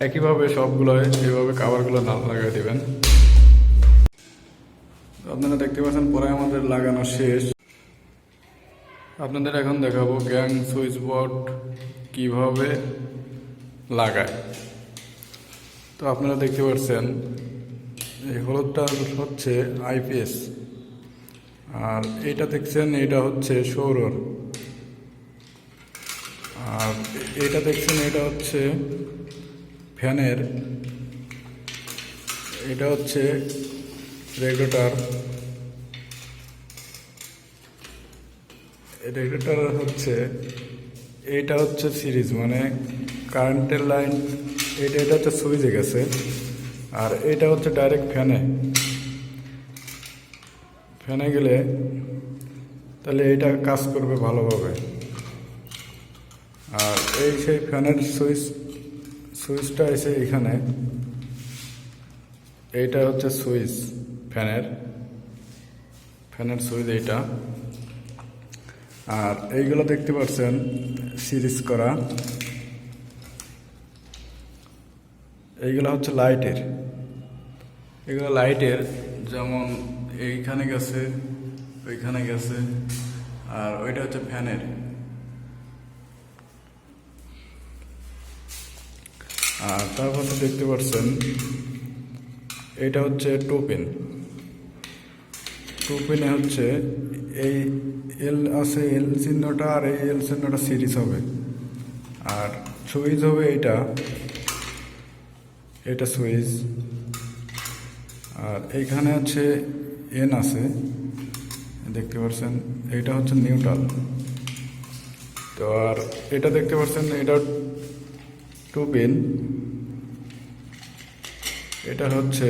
একইভাবে সবগুলো এইভাবে কভারগুলো লাগিয়ে দিবেন। আপনারা দেখতে পাচ্ছেন পরে আমাদের লাগানো শেষ। আপনাদের এখন দেখাবো গ্যাং সুইচ বোর্ড কিভাবে লাগায়। তো আপনারা দেখতে পাচ্ছেন এই হলুদটা হচ্ছে আইপিএস, আর এটা দেখছেন এটা হচ্ছে সৌরর, আর এটা দেখছেন এটা হচ্ছে ফ্যানের, এটা হচ্ছে রেগুলেটর। রেগুলেটর হচ্ছে এইটা হচ্ছে সিরিজ, মানে কারেন্টের লাইন, এটা হচ্ছে সুইচে গেছে, আর এটা হচ্ছে ডাইরেক্ট ফ্যানে গেলে তাহলে এইটা কাজ করবে ভালোভাবে। আর এই সেই ফ্যানের সুইচটা এসে এখানে, এইটা হচ্ছে সুইচ, ফ্যানের সুইচ এইটা। আর এইগুলো দেখতে পাচ্ছেন সিরিজ করা, এইগুলো হচ্ছে লাইটের, এগুলো লাইটের, যেমন এইখানে গেছে, ওইখানে গেছে, আর ওইটা হচ্ছে ফ্যানের। আর তারপর দেখতে পাচ্ছেন এটা হচ্ছে টু পিনে হচ্ছে এই এল আছে, এল চিহ্নটা আর এই এল চিহ্নটা সিরিজ হবে, আর সুইচ হবে এটা সুইচ। আর এইখানে হচ্ছে এন আছে, দেখতে পাচ্ছেন এটা হচ্ছে নিউট্রাল। তো আর এটা দেখতে পাচ্ছেন এটা টু পিন, এটা হচ্ছে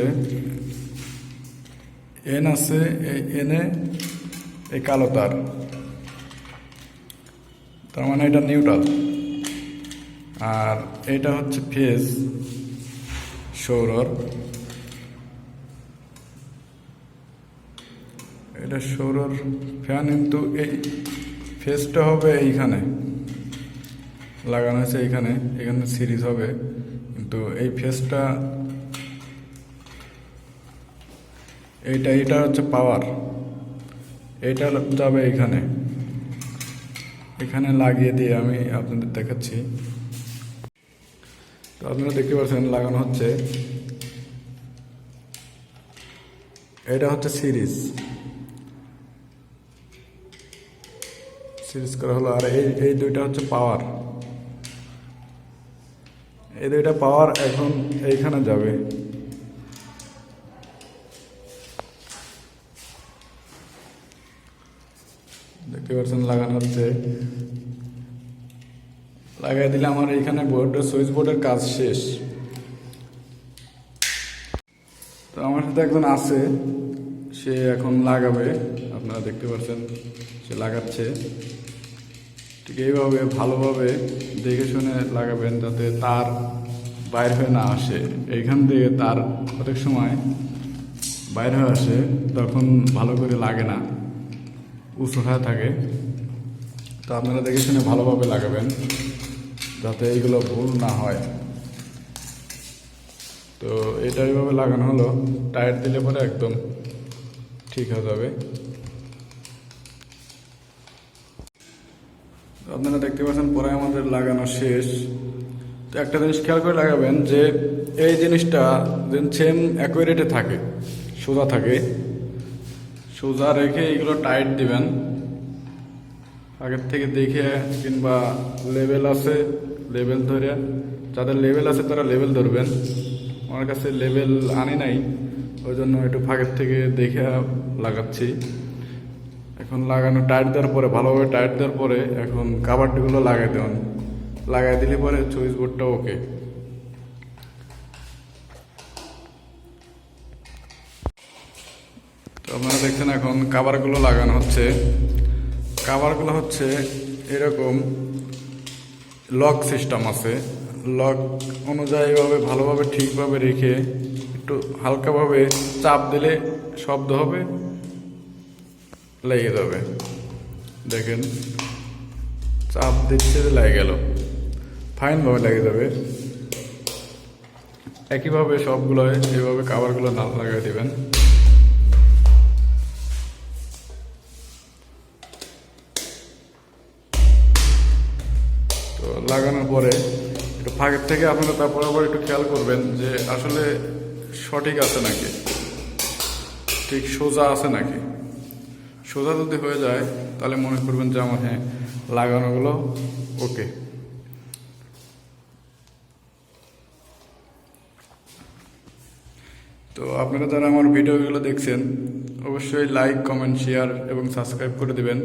এন আছে, এই এনে এই কালো তার, তার মানে এটা নিউট্রাল। আর এটা হচ্ছে ফেজ সৌরর, এটা সৌরর ফ্যান, কিন্তু এই ফেজটা হবে এইখানে লাগানো আছে, এখানে সিরিজ হবে, কিন্তু এই ফেজটা এটা হচ্ছে পাওয়ার, এটা যাবে এখানে লাগিয়ে দিয়ে আমি আপনাদের দেখাচ্ছি। তো আপনারা দেখতে পাচ্ছেন লাগানো হচ্ছে, এটা হচ্ছে সিরিজ করা হলো। আর এই দুইটা হচ্ছে পাওয়ার, এই দুইটা পাওয়ার এখন এইখানে যাবে। দেখতে পাচ্ছেন লাগানো হচ্ছে, লাগাই দিলে আমার এইখানে সুইচ বোর্ডের কাজ শেষ। তো আমার সাথে একজন আছে, সে এখন লাগাবে, আপনারা দেখতে পাচ্ছেন সে লাগাচ্ছে। ঠিক এইভাবে ভালোভাবে দেখে শুনে লাগাবেন, যাতে তার বাইর হয়ে না আসে। এইখান থেকে তার প্রত্যেক সময় বাইর হয়ে আসে, তখন ভালো করে লাগে না, উঁচু হয়ে থাকে। তো আপনারা দেখে শুনে ভালোভাবে লাগাবেন, যাতে এইগুলো ভুল না হয়। তো এটা এইভাবে লাগানো হলো, টায়ার দিলে পরে একদম ঠিক হয়ে যাবে। আপনারা দেখতে পাচ্ছেন পরে আমাদের লাগানো শেষ। তো একটা জিনিস খেয়াল করে লাগাবেন, যে এই জিনিসটা যেন সেম অ্যাকুরেটে থাকে, সোজা থাকে, সোজা রেখে এইগুলো টাইট দিবেন আগের থেকে দেখে, কিংবা লেভেল আছে লেভেল ধরে, যাদের লেভেল আছে তারা লেভেল ধরবেন। আমার কাছে লেভেল আনি নাই, ওই জন্য একটু ফাঁকের থেকে দেখে লাগাচ্ছি। এখন লাগানো টাইট দেওয়ার পরে, ভালোভাবে টাইট দেওয়ার পরে এখন কাভারগুলো লাগাই দেবেন, লাগাই দিলে পরে সুইচ বোর্ডটা ওকে। তো আপনারা দেখছেন এখন কাভারগুলো লাগানো হচ্ছে। কাভারগুলো হচ্ছে এরকম লক সিস্টেম আছে, লক অনুযায়ী ভালোভাবে ঠিকভাবে রেখে একটু হালকাভাবে চাপ দিলে শব্দ হবে, লেগে যাবে। দেখেন চাপ দিচ্ছে, লেগে গেল, ফাইনভাবে লেগে যাবে। একইভাবে সবগুলো এইভাবে কাভারগুলো না লাগিয়ে দিবেন। তো লাগানোর পরে একটু ফাঁকের থেকে আপনারা তারপর আবার একটু খেয়াল করবেন যে আসলে সঠিক আছে নাকি, ঠিক সোজা আছে নাকি। সোজা যদি হয়ে যায় তাহলে মনে করবেন যে আমার হ্যাঁ লাগানোগুলো ওকে। তো আপনারা যারা আমার ভিডিওগুলো দেখছেন অবশ্যই লাইক, কমেন্ট, শেয়ার এবং সাবস্ক্রাইব করে দিবেন।